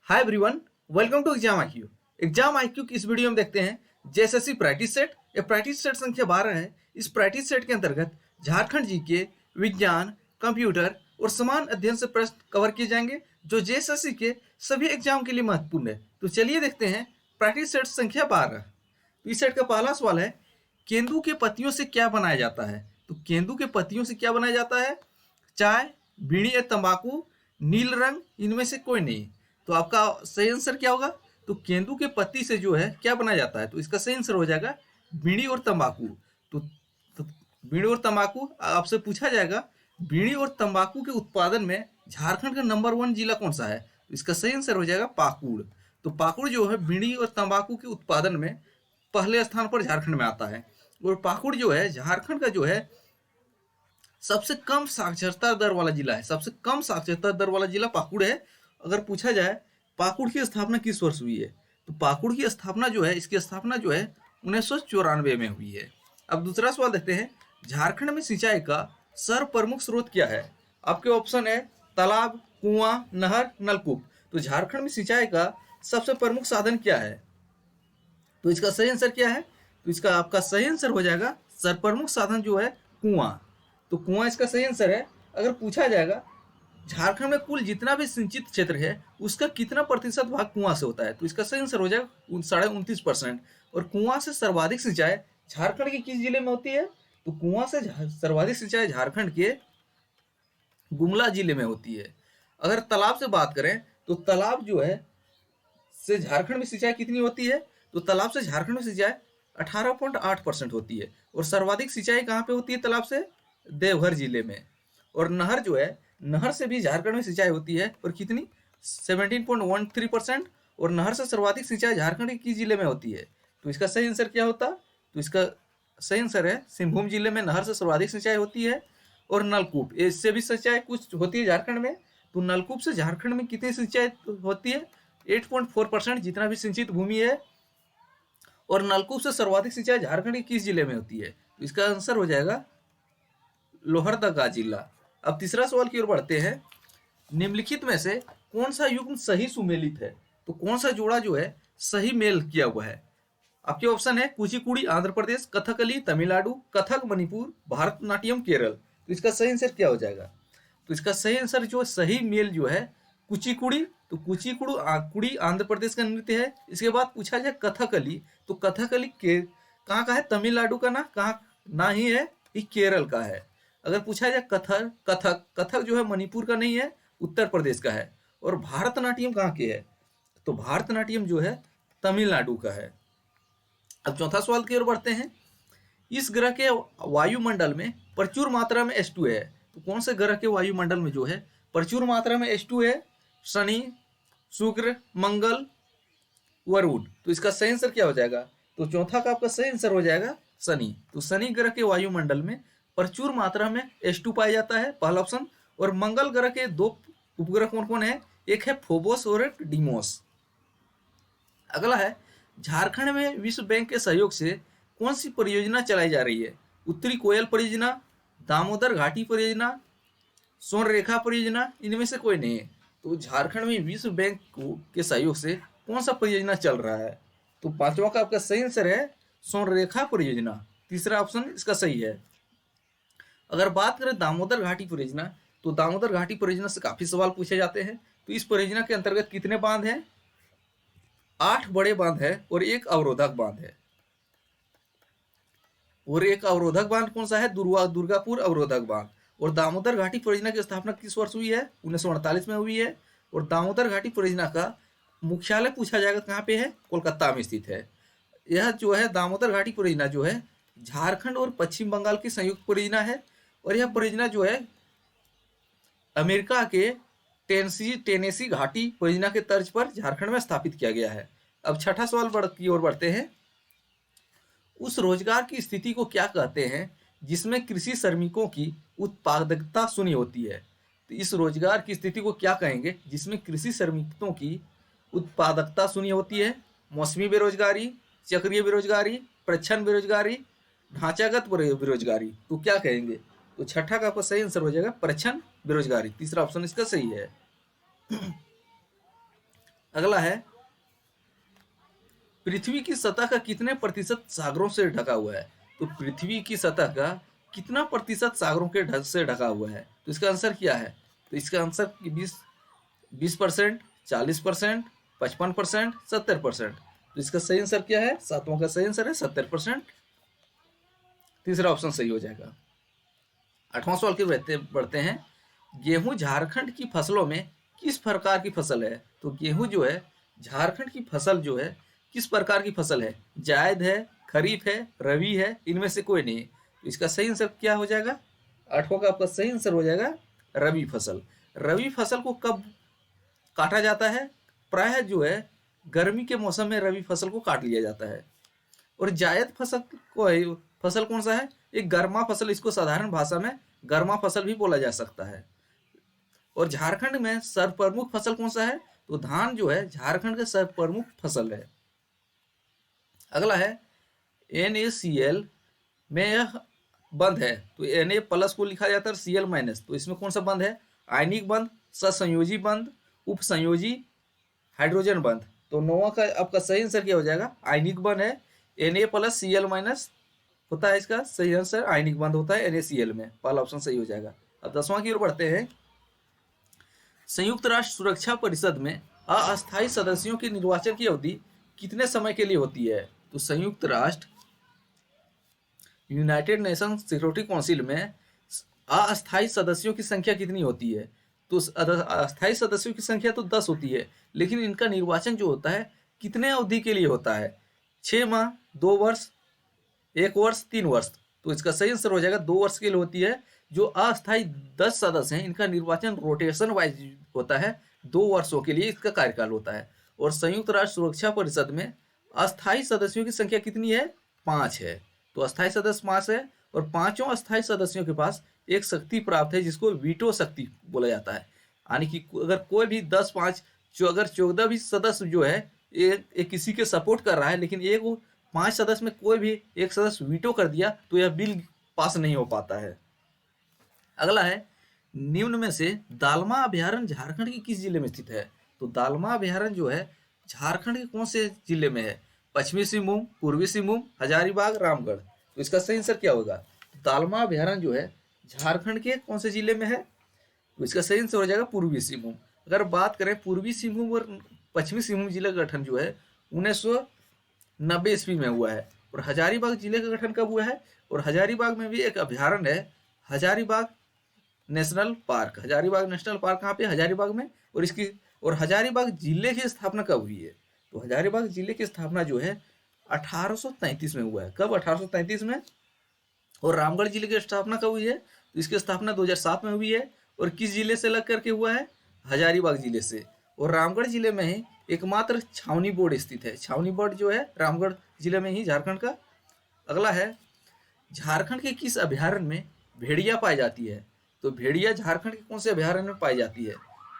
Hi everyone, welcome to exam IQ. Exam IQ की इस video में देखते हैं जेएसएससी प्रैक्टिस सेट। ये प्रैक्टिस सेट संख्या 12 है। इस प्रैक्टिस सेट के अंतर्गत झारखंड जीके, विज्ञान, कंप्यूटर और समान अध्ययन से प्रश्न कवर किए जाएंगे जो जेएसएससी के सभी एग्जाम के लिए महत्वपूर्ण है। तो चलिए देखते हैं प्रैक्टिस सेट संख्या 12। तो इस सेट का पहला सवाल है, केंदू के पत्तियों से क्या बनाया जाता है? तो केंदू के पत्तियों से क्या बनाया जाता है? चाय, बीड़ी या तंबाकू, नील रंग, इनमें से कोई नहीं। तो आपका सही आंसर क्या होगा? तो केंदू के पत्ती से जो है क्या बनाया जाता है? तो इसका सही आंसर हो जाएगा बीड़ी और तंबाकू। तो बीड़ी और तंबाकू आपसे पूछा जाएगा, बीड़ी और तंबाकू के उत्पादन में झारखंड का नंबर 1 जिला कौन सा है? तो इसका सही आंसर हो जाएगा पाकुड़। तो पाकुड़ जो है बीड़ी और तंबाकू के उत्पादन में पहले स्थान पर झारखंड में आता है। और पाकुड़ जो है झारखंड का जो है सबसे कम साक्षरता दर वाला जिला है। सबसे कम साक्षरता दर वाला जिला पाकुड़ है। अगर पूछा जाए पाकुड़ की स्थापना किस वर्ष हुई है, तो पाकुड़ की स्थापना जो है, इसकी स्थापना जो है 1994 में हुई है। अब दूसरा सवाल देखते हैं, झारखंड में सिंचाई का सर्व प्रमुख स्रोत क्या है? आपके ऑप्शन है तालाब, कुआं, नहर, नलकूप। तो झारखंड में सिंचाई का सबसे प्रमुख साधन क्या है? तो इसका सही आंसर क्या है? तो इसका आपका सही आंसर हो जाएगा सर्वप्रमुख साधन जो है कुआं। तो कुआं इसका सही आंसर है। अगर पूछा जाएगा झारखंड में कुल जितना भी सिंचित क्षेत्र है उसका कितना प्रतिशत भाग कुआं से होता है, तो इसका सही आंसर हो जाएगा 29.5%। और कुआं से सर्वाधिक सिंचाई झारखंड के किस जिले में होती है? तो कुआं से सर्वाधिक सिंचाई झारखंड के गुमला जिले में होती है। अगर तालाब से बात करें तो तालाब जो है से झारखंड में सिंचाई कितनी होती है? तो तालाब से झारखंड में सिंचाई 18.8% होती है। और सर्वाधिक सिंचाई कहाँ पे होती है तालाब से? देवघर जिले में। और नहर जो है, नहर से भी झारखंड में सिंचाई होती है और कितनी? 17.13%। और नहर से सर्वाधिक सिंचाई झारखंड के किस जिले में होती है? तो इसका सही आंसर क्या होता? तो इसका सही आंसर है सिंहभूम जिले में नहर से सर्वाधिक सिंचाई होती है। और नलकूप, इससे भी सिंचाई कुछ होती है झारखंड में। तो नलकूप से झारखंड में कितनी सिंचाई होती है? 8.4% जितना भी सिंचित भूमि है। और नलकूप से सर्वाधिक सिंचाई झारखंड के किस जिले में होती है? तो इसका आंसर हो जाएगा लोहरदगा जिला। अब तीसरा सवाल की ओर बढ़ते हैं, निम्नलिखित में से कौन सा युग्म सही सुमेलित है? तो कौन सा जोड़ा जो है सही मेल किया हुआ है? आपके ऑप्शन है कुचिपुड़ी आंध्र प्रदेश, कथकली तमिलनाडु, कथक मणिपुर, भारतनाट्यम केरल। तो इसका सही आंसर क्या हो जाएगा? तो इसका सही आंसर जो सही मेल जो है कुचिपुड़ी। तो कुड़ी आंध्र प्रदेश का नृत्य है। इसके बाद पूछा जाए कथकली, तो कथकली के कहाँ का है? तमिलनाडु का ना कहाँ ना ही है, ये केरल का है। अगर पूछा जाए कथक कथक जो है मणिपुर का नहीं है, उत्तर प्रदेश का है। और भारतनाट्यम कहाँ के है? तो भारतनाट्यम जो है तमिलनाडु का है। अब चौथा सवाल की ओर बढ़ते हैं, इस ग्रह के वायुमंडल में प्रचुर मात्रा में H2 है। तो कौन से ग्रह के वायुमंडल में जो है प्रचुर मात्रा में H2 है? शनि, शुक्र, मंगल, वरुण। तो इसका सही आंसर क्या हो जाएगा? तो चौथा का आपका सही आंसर हो जाएगा शनि। तो शनि ग्रह के वायुमंडल में प्रचुर मात्रा में H2 पाया जाता है, पहला ऑप्शन। और मंगल ग्रह के 2 उपग्रह कौन कौन है? एक है फोबोस और एक डीमोस। अगला है, झारखंड में विश्व बैंक के सहयोग से कौन सी परियोजना चलाई जा रही है? उत्तरी कोयल परियोजना, दामोदर घाटी परियोजना, स्वर्णरेखा परियोजना, इनमें से कोई नहीं है। तो झारखंड में विश्व बैंक के सहयोग से कौन सा परियोजना चल रहा है? तो पांचवा का आपका सही आंसर है स्वर्णरेखा परियोजना। तीसरा ऑप्शन इसका सही है। अगर बात करें दामोदर घाटी परियोजना, तो दामोदर घाटी परियोजना से काफी सवाल पूछे जाते हैं। तो इस परियोजना के अंतर्गत कितने बांध हैं? 8 बड़े बांध है और एक अवरोधक बांध है। और एक अवरोधक बांध कौन सा है? दुर्गापुर अवरोधक बांध। और दामोदर घाटी परियोजना की स्थापना किस वर्ष हुई है? 1948 में हुई है। और दामोदर घाटी परियोजना का मुख्यालय पूछा जाएगा कहाँ पे है? कोलकाता में स्थित है। यह जो है दामोदर घाटी परियोजना जो है झारखंड और पश्चिम बंगाल की संयुक्त परियोजना है। और यह परियोजना जो है अमेरिका के टेनेसी घाटी परियोजना के तर्ज पर झारखंड में स्थापित किया गया है। अब छठा सवाल की ओर बढ़ते हैं, उस रोजगार की स्थिति को क्या कहते हैं जिसमें कृषि श्रमिकों की उत्पादकता शून्य होती है? तो इस रोजगार की स्थिति को क्या कहेंगे जिसमें कृषि श्रमिकों की उत्पादकता शून्य होती है? मौसमी बेरोजगारी, चक्रीय बेरोजगारी, प्रच्छन्न बेरोजगारी, ढांचागत बेरोजगारी। तो क्या कहेंगे? तो छठा का आपका सही आंसर हो जाएगा प्रच्छन्न बेरोजगारी। तीसरा ऑप्शन इसका सही है। अगला है पृथ्वी की सतह का कितने प्रतिशत सागरों से ढका हुआ है। तो पृथ्वी की सतह का कितना प्रतिशत सागरों के ढक से ढका हुआ है। तो इसका आंसर क्या है। तो इसका आंसर 20%, 40%, 55%, 70%। तो इसका सही आंसर क्या है। सातवां का सही आंसर है 70%। तीसरा ऑप्शन सही हो जाएगा। आठवां सवाल की बढ़ते हैं। गेहूं झारखंड की फसलों में किस प्रकार की फसल है। तो गेहूं जो है झारखंड की फसल जो है किस प्रकार की फसल है। जायद है, खरीफ है, रबी है, इनमें से कोई नहीं। तो इसका सही आंसर क्या हो जाएगा। आठवां का आपका सही आंसर हो जाएगा रबी फसल। रबी फसल को कब काटा जाता है। प्रायः जो है गर्मी के मौसम में रबी फसल को काट लिया जाता है। और जायद फसल कौन सा है। एक गर्मा फसल, इसको साधारण भाषा में गर्मा फसल भी बोला जा सकता है। और झारखंड में सर्वप्रमुख फसल कौन सा है। तो धान जो है झारखंड का सर्वप्रमुख फसल है। अगला है NaCl में यह बंध है। तो Na+ को लिखा जाता है Cl-। तो इसमें कौन सा बंध है। आयनिक बंध, सहसंयोजी बंध, उपसंयोजी, हाइड्रोजन बंध। तो नोवा का आपका सही आंसर क्या हो जाएगा। आयनिक बंध है। Na+Cl- होता है इसका सही आंसर। आयनिक बंध होता है NaCl में। पहला ऑप्शन सही हो जाएगा। अब 10वां की ओर बढ़ते हैं। संयुक्त राष्ट्र सुरक्षा परिषद में अस्थायी सदस्यों के निर्वाचन की अवधि कितने समय के लिए होती है। तो संयुक्त राष्ट्र यूनाइटेड नेशन सिक्योरिटी काउंसिल में अस्थायी सदस्यों की संख्या कितनी होती है। तो अस्थायी सदस्यों की संख्या तो 10 होती है, लेकिन इनका निर्वाचन जो होता है कितने अवधि के लिए होता है। 6 माह, 2 वर्ष, 1 वर्ष, 3 वर्ष। तो इसका सही आंसर हो जाएगा 2 वर्ष के लिए होती है। जो अस्थायी 10 सदस्य हैं इनका निर्वाचन रोटेशन वाइज होता है। 2 वर्षों के लिए इसका कार्यकाल होता है। और संयुक्त राष्ट्र सुरक्षा परिषद में अस्थायी सदस्यों की संख्या कितनी है। 5 है। तो अस्थायी सदस्य 5 है। और पांचों अस्थायी सदस्यों के पास एक शक्ति प्राप्त है जिसको वीटो शक्ति बोला जाता है। यानी कि अगर कोई भी 10-5 जो अगर 14 भी सदस्य जो है ये किसी के सपोर्ट कर रहा है, लेकिन एक 5 सदस्य में कोई भी एक सदस्य वीटो कर दिया तो यह बिल पास नहीं हो पाता है। अगला है निम्न में से दालमा अभ्यारण्य झारखंड के किस जिले में स्थित है। तो दालमा अभ्यारण्य जो है झारखंड के कौन से जिले में है। पश्चिमी सिंहभूम, पूर्वी सिंहभूम, हजारीबाग, रामगढ़। तो इसका सही आंसर क्या होगा। दालमा अभ्यारण्य जो है झारखंड के कौन से जिले में है। तो इसका सही आंसर हो जाएगा पूर्वी सिंहभूम। अगर बात करें पूर्वी सिंहभूम और पश्चिमी सिंहभूम जिले का गठन जो है 1990 ईस्वी में हुआ है। और हजारीबाग जिले का गठन कब हुआ है। और हजारीबाग में भी एक अभ्यारण्य है, Hazaribagh national park. Hazaribagh national park कहाँ पे, हजारीबाग में। और इसकी और हजारीबाग जिले की स्थापना कब हुई है। तो हजारीबाग जिले की स्थापना जो है 1833 में हुआ है। कब, 1833 में। और रामगढ़ जिले की स्थापना कब हुई है। तो इसकी स्थापना 2007 में हुई है। और किस जिले से लग करके हुआ है, हजारीबाग जिले से। और रामगढ़ जिले में ही एकमात्र छावनी बोर्ड स्थित है। छावनी बोर्ड जो है रामगढ़ जिले में ही, झारखंड का। अगला है झारखंड के किस अभ्यारण्य में भेड़िया पाई जाती है। तो भेड़िया झारखंड के कौन से अभ्यारण्य में पाई जाती है।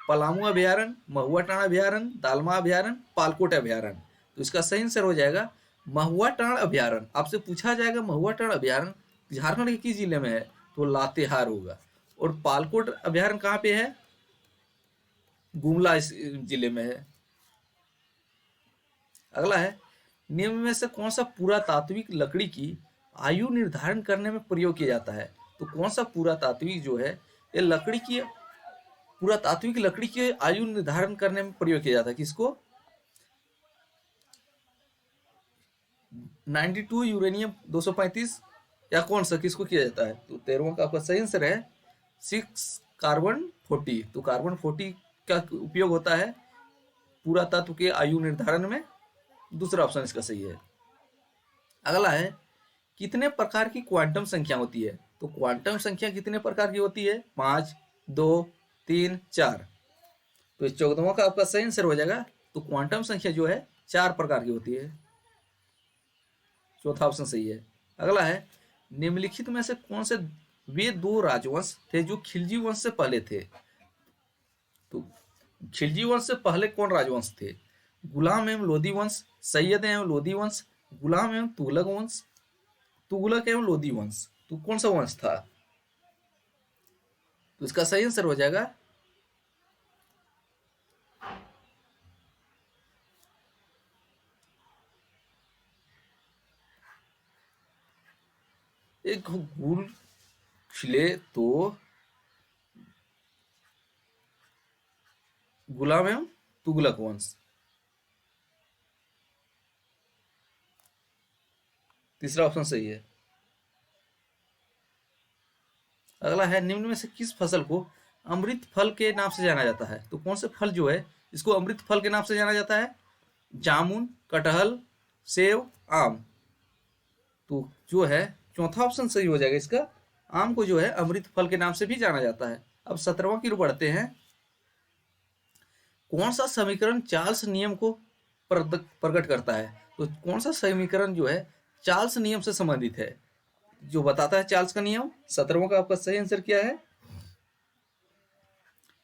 पलामू अभ्यारण्य, महुआ टाँड़ अभ्यारण्य, दालमा अभ्यारण्य, पालकोट अभ्यारण्य। तो इसका सही आंसर हो जाएगा महुआ टाँड़ अभ्यारण्य। आपसे पूछा जाएगा महुआ टाँड़ अभ्यारण्य झारखंड के किस जिले में है, तो लातेहार होगा। और पालकोट अभ्यारण्य कहाँ पे है, गुमला जिले में है। अगला है निम्न में से कौन सा पुरातात्विक लकड़ी की आयु निर्धारण करने में प्रयोग किया जाता है। तो कौन सा पुरातात्विक जो है ये लकड़ी की पुरातात्विक लकड़ी की आयु निर्धारण करने में प्रयोग किया जाता है। किसको, 92 यूरेनियम 235 या कौन सा, किसको किया जाता है। तो 13वां का आपका सही आंसर है 6 कार्बन 40। तो कार्बन 40 का उपयोग होता है पुरातत्व के आयु निर्धारण में। दूसरा ऑप्शन इसका सही है। अगला है कितने प्रकार की क्वांटम संख्या होती है। तो क्वांटम संख्या कितने प्रकार की होती है, 5, 2, 3, 4। तो इस 14वां का आपका सही आंसर हो जाएगा। तो क्वांटम संख्या जो है 4 प्रकार की होती है। चौथा ऑप्शन सही है। अगला है निम्नलिखित में से कौन से वे 2 राजवंश थे जो खिलजी वंश से पहले थे। तो खिलजी वंश से पहले कौन राजवंश थे। गुलाम एवं लोधी वंश, सैयद एवं लोधी वंश, गुलाम एवं तुगलक वंश, तुगलक एवं लोधी वंश। तो कौन सा वंश था। तो इसका सही आंसर हो जाएगा एक गुल खिले तो गुलाम एवं तुगलक वंश। तीसरा ऑप्शन सही है। अगला है, निम्न में से किस फसल को अमृत फल के नाम से जाना जाता है? तो कौन से फल जो है इसको अमृत फल के नाम से जाना जाता है? जामुन, कटहल, सेव, आम। तो जो है चौथा ऑप्शन सही हो जाएगा इसका। आम को जो है अमृत फल के नाम से भी जाना जाता है। अब 17वां की ओर बढ़ते हैं। कौन सा समीकरण चार्ल्स नियम को प्रकट करता है? तो कौन सा समीकरण जो है चार्ल्स नियम से संबंधित है, जो बताता है चार्ल्स का नियम? 17वां का आपका सही आंसर क्या है?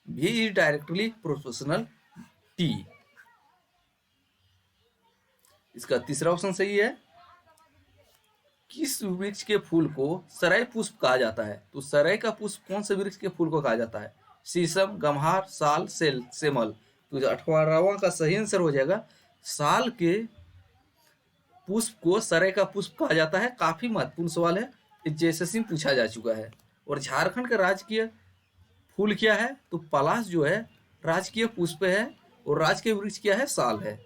V is directly proportional T। इसका तीसरा ऑप्शन सही है। किस वृक्ष के फूल को सराय पुष्प कहा जाता है? तो सराय का पुष्प कौन से वृक्ष के फूल को कहा जाता है? शीशम, गम्हार, साल, सेमल। तो 18वां का सही आंसर हो जाएगा साल के पुष्प को सराय का पुष्प कहा जाता है। काफी महत्वपूर्ण सवाल है, जेएसएससी में पूछा जा चुका है। और झारखंड का राजकीय फूल क्या है? तो पलाश जो है राजकीय पुष्प है और राजकीय वृक्ष क्या है? साल है।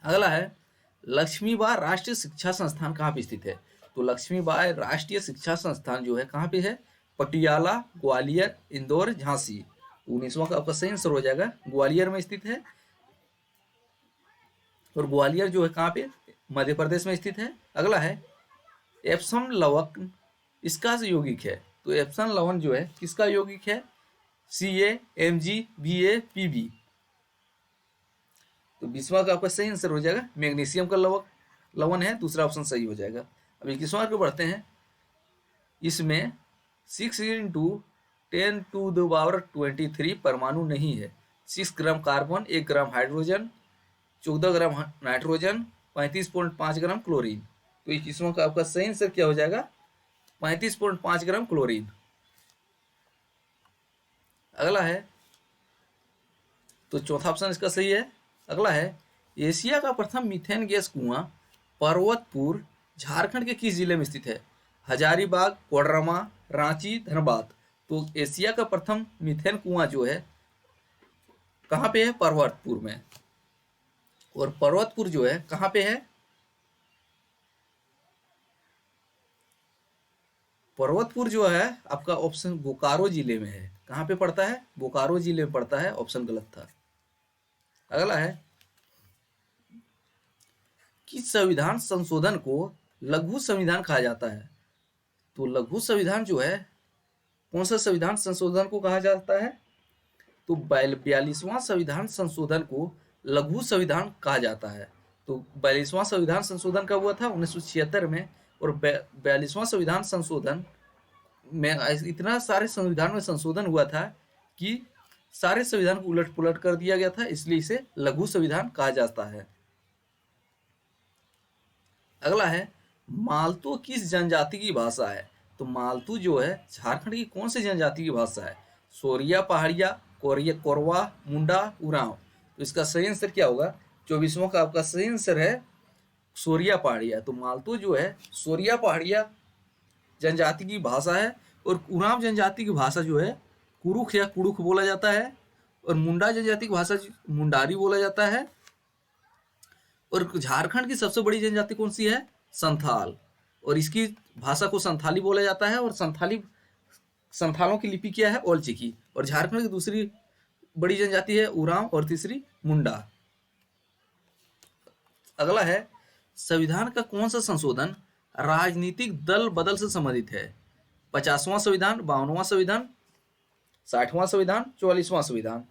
अगला है, लक्ष्मीबाई राष्ट्रीय शिक्षा संस्थान कहाँ पे स्थित है? तो लक्ष्मीबाई राष्ट्रीय शिक्षा संस्थान जो है कहाँ पे है? पटियाला, ग्वालियर, इंदौर, झांसी। 19वां का आपका सही आंसर हो जाएगा, ग्वालियर में स्थित है। और ग्वालियर जो है कहाँ पे? मध्य प्रदेश में स्थित है। अगला है, एप्सम लवण इसका यौगिक है। तो एप्सम लवण जो है किसका यौगिक है? Ca, Mg, Ba, Pb। तो 20वां का आपका सही आंसर हो जाएगा मैग्नीशियम का लवण है। दूसरा ऑप्शन सही हो जाएगा। अब 21वां को बढ़ते हैं। इसमें 6 × 10⁻23 परमाणु नहीं है। 6 gram carbon, 1 gram hydrogen, 14 gram nitrogen, 35.5 ग्राम क्लोरीन। तो 21वां का आपका सही आंसर क्या हो जाएगा? 35.5 ग्राम क्लोरीन। अगला है, तो चौथा ऑप्शन इसका सही है। अगला है, एशिया का प्रथम मीथेन गैस कुआं पर्वतपुर झारखंड के किस जिले में स्थित है? हजारीबाग, कोडरमा, रांची, धनबाद। तो एशिया का प्रथम मीथेन कुआं जो है कहाँ पे है? पर्वतपुर में। और पर्वतपुर जो है कहाँ पे है? पर्वतपुर जो है आपका ऑप्शन बोकारो जिले में है। कहाँ पे पड़ता है? बोकारो जिले में पड़ता है। ऑप्शन गलत था। अगला है, किस संविधान संशोधन को लघु संविधान कहा जाता है? तो लघु संविधान जो है कौन सा संविधान संशोधन को कहा जाता है? तो 42वां संविधान संशोधन को लघु संविधान कहा जाता है। तो 42वां संविधान संशोधन कब हुआ था? 1976 में। और 42वां संविधान संशोधन में इतना सारे संविधान में संशोधन हुआ था कि सारे संविधान को उलट पुलट कर दिया गया था, इसलिए इसे लघु संविधान कहा जाता है। अगला है, मालतू किस जनजाति की भाषा है? तो मालतू जो है झारखंड की कौन सी जनजाति की भाषा है? सोरिया, पहाड़िया, कोरवा, मुंडा, उरांव। तो इसका सही आंसर क्या होगा? 24वां का आपका सही आंसर है सोरिया पहाड़िया। तो मालतू जो है सोरिया पहाड़िया जनजाति की भाषा है। और उरांव जनजाति की भाषा जो है कुरुख या कुड़ुख बोला जाता है। और मुंडा जनजाति की भाषा मुंडारी बोला जाता है। और झारखंड की सबसे बड़ी जनजाति कौन सी है? संथाल। और इसकी भाषा को संथाली बोला जाता है। और संथालों की लिपि क्या है? ओलचिकी। और झारखंड की दूसरी बड़ी जनजाति है उरांव और तीसरी मुंडा। अगला है, संविधान का कौन सा संशोधन राजनीतिक दल बदल से संबंधित है? 50वां संविधान, 52वां संविधान, 60वां संविधान, 44वां संविधान।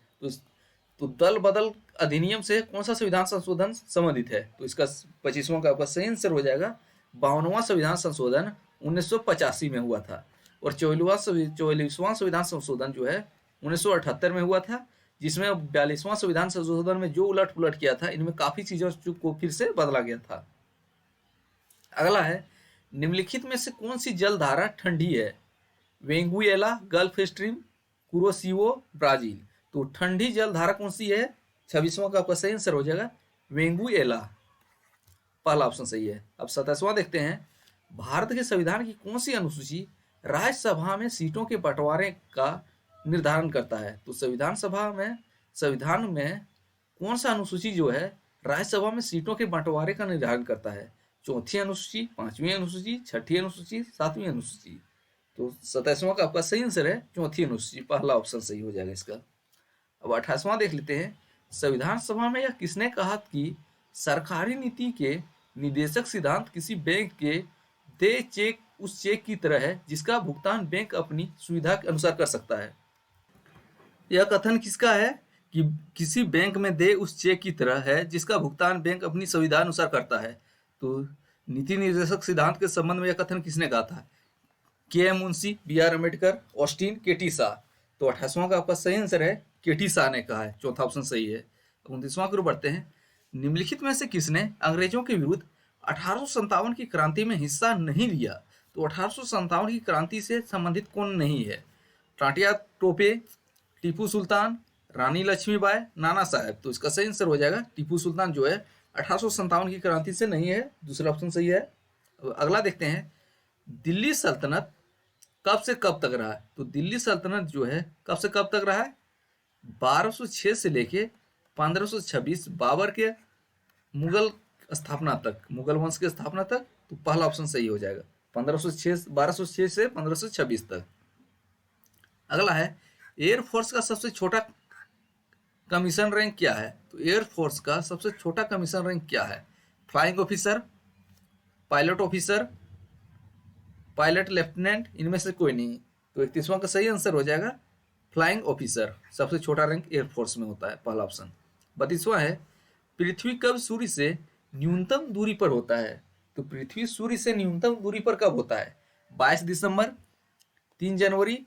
तो दल बदल अधिनियम से कौन सा संविधान संशोधन संबंधित है? तो इसका 25वां का आपका सही आंसर हो जाएगा 52वां संविधान संशोधन 1985 में हुआ था। और 44वां संविधान संशोधन जो है 1978 में हुआ था, जिसमें 42वां संविधान संशोधन में जो उलट पुलट किया था, इनमें काफी चीजों को फिर से बदला गया था। अगला है, निम्नलिखित में से कौन सी जलधारा ठंडी है? वेंगुएला, गल्फ स्ट्रीम, कुरोसिवो, ब्राजील। तो ठंडी जलधारा कौन सी है? 26वां का आपका सही आंसर हो जाएगा वेंगुएला। पहला ऑप्शन सही है। अब 27वां देखते हैं। भारत के संविधान की कौन सी अनुसूची राज्यसभा में सीटों के बंटवारे का निर्धारण करता है? तो संविधान में कौन सा अनुसूची जो है राज्यसभा में सीटों के बंटवारे का निर्धारण करता है? चौथी अनुसूची, पांचवी अनुसूची, छठी अनुसूची, सातवीं अनुसूची। तो 27वां का आपका सही आंसर है चौथी अनुसूची, पहला ऑप्शन सही हो जाएगा इसका। अब 28वां देख लेते हैं। संविधान सभा में यह किसने कहा कि सरकारी नीति के निदेशक सिद्धांत किसी बैंक के दे चेक उस चेक की तरह है जिसका भुगतान बैंक अपनी सुविधा के अनुसार कर सकता है? यह कथन किसका है कि किसी बैंक में दे उस चेक की तरह है जिसका भुगतान बैंक अपनी सुविधा अनुसार करता है? तो नीति निर्देशक सिद्धांत के संबंध में यह कथन किसने कहा था? K M. Munshi, B R. Ambedkar, Austin, K T. Shah. तो 28वां का आपका सही आंसर है के.टी. शाह ने कहा है, चौथा ऑप्शन सही है। 29वां की ओर बढ़ते हैं। निम्नलिखित में से किसने अंग्रेजों के विरुद्ध 1857 की क्रांति में हिस्सा नहीं लिया? तो 1857 की क्रांति से संबंधित कौन नहीं है? टाटिया टोपे, टीपू सुल्तान, रानी लक्ष्मीबाई, नाना साहेब। तो इसका सही आंसर हो जाएगा टीपू सुल्तान जो है 1857 की क्रांति से नहीं है, दूसरा ऑप्शन सही है। अगला देखते हैं, दिल्ली सल्तनत कब से कब तक रहा है? तो दिल्ली सल्तनत जो है कब से कब तक रहा है? 1206 से लेके 1526 बाबर के मुगल स्थापना तक, मुगल वंश की स्थापना तक। तो पहला ऑप्शन सही हो जाएगा 1206 से 1526 तक। अगला है, एयरफोर्स का सबसे छोटा कमीशन रैंक क्या है? तो एयरफोर्स का सबसे छोटा कमीशन रैंक क्या है? Flying officer, pilot officer, pilot lieutenant, इनमें से कोई नहीं। तो 31वां का सही आंसर हो जाएगा फ्लाइंग ऑफिसर, सबसे छोटा रैंक एयरफोर्स में होता है, पहला ऑप्शन। 32वां है, पृथ्वी कब सूर्य से न्यूनतम दूरी पर होता है? तो पृथ्वी सूर्य से न्यूनतम दूरी पर कब होता है? 22 दिसंबर, 3 जनवरी,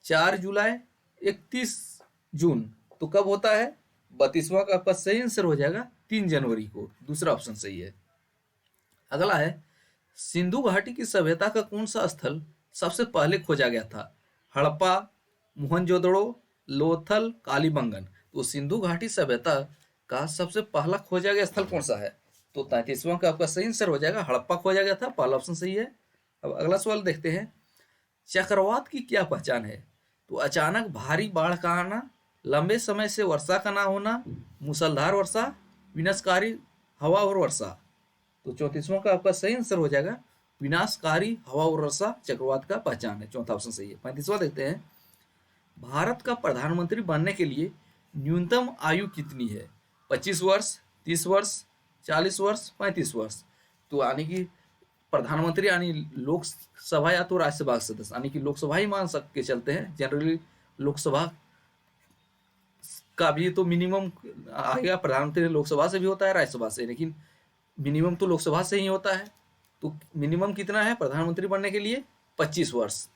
4 जुलाई, 31 जून। तो कब होता है? 32वां का आपका सही आंसर हो जाएगा 3 जनवरी को, दूसरा ऑप्शन सही है। अगला है, सिंधु घाटी की सभ्यता का कौन सा स्थल सबसे पहले खोजा गया था? हड़प्पा, मोहनजोदड़ो, लोथल, कालीबंगन। तो सिंधु घाटी सभ्यता का सबसे पहला खोजा गया स्थल कौन सा है? तो 33वां का आपका सही आंसर हो जाएगा हड़प्पा खोजा गया था, पहला ऑप्शन सही है। अब अगला सवाल देखते हैं, चक्रवात की क्या पहचान है? तो अचानक भारी बाढ़ का आना, लंबे समय से वर्षा का ना होना, मूसलाधार वर्षा, विनाशकारी हवा और वर्षा। तो 34वां का आपका सही आंसर हो जाएगा विनाशकारी हवा और वर्षा चक्रवात का पहचान है, चौथा ऑप्शन सही है। 35वां देखते हैं, भारत का प्रधानमंत्री बनने के लिए न्यूनतम आयु कितनी है? 25 वर्ष, 30 वर्ष, 40 वर्ष, 35 वर्ष। तो यानी कि प्रधानमंत्री यानी लोकसभा या तो राज्यसभा सदस्य, यानी कि लोकसभा ही मान सकते चलते हैं। जनरली लोकसभा का भी तो मिनिमम आएगा, प्रधानमंत्री लोकसभा से भी होता है राज्यसभा से, लेकिन मिनिमम तो लोकसभा से ही होता है। तो मिनिमम कितना है प्रधानमंत्री बनने के लिए? 25 वर्ष।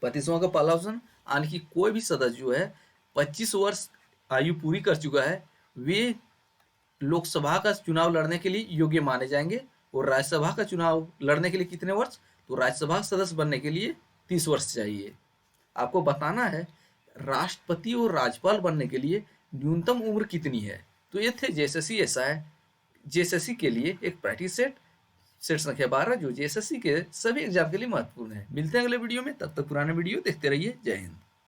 35वां का पहला ऑप्शन, यानी कि कोई भी सदस्य जो है 25 वर्ष आयु पूरी कर चुका है, वे लोकसभा का चुनाव लड़ने के लिए योग्य माने जाएंगे। और राज्यसभा का चुनाव लड़ने के लिए कितने वर्ष? तो राज्यसभा सदस्य बनने के लिए 30 वर्ष चाहिए। आपको बताना है राष्ट्रपति और राज्यपाल बनने के लिए न्यूनतम उम्र कितनी है? तो ये थे जेएसएससी एसआई जेएसएससी के लिए एक प्रैक्टिस सेट संख्या 12 जो जेएसएससी के सभी एग्जाम के लिए महत्वपूर्ण है। मिलते हैं अगले वीडियो में, तब तक पुराने वीडियो देखते रहिए। जय हिंद।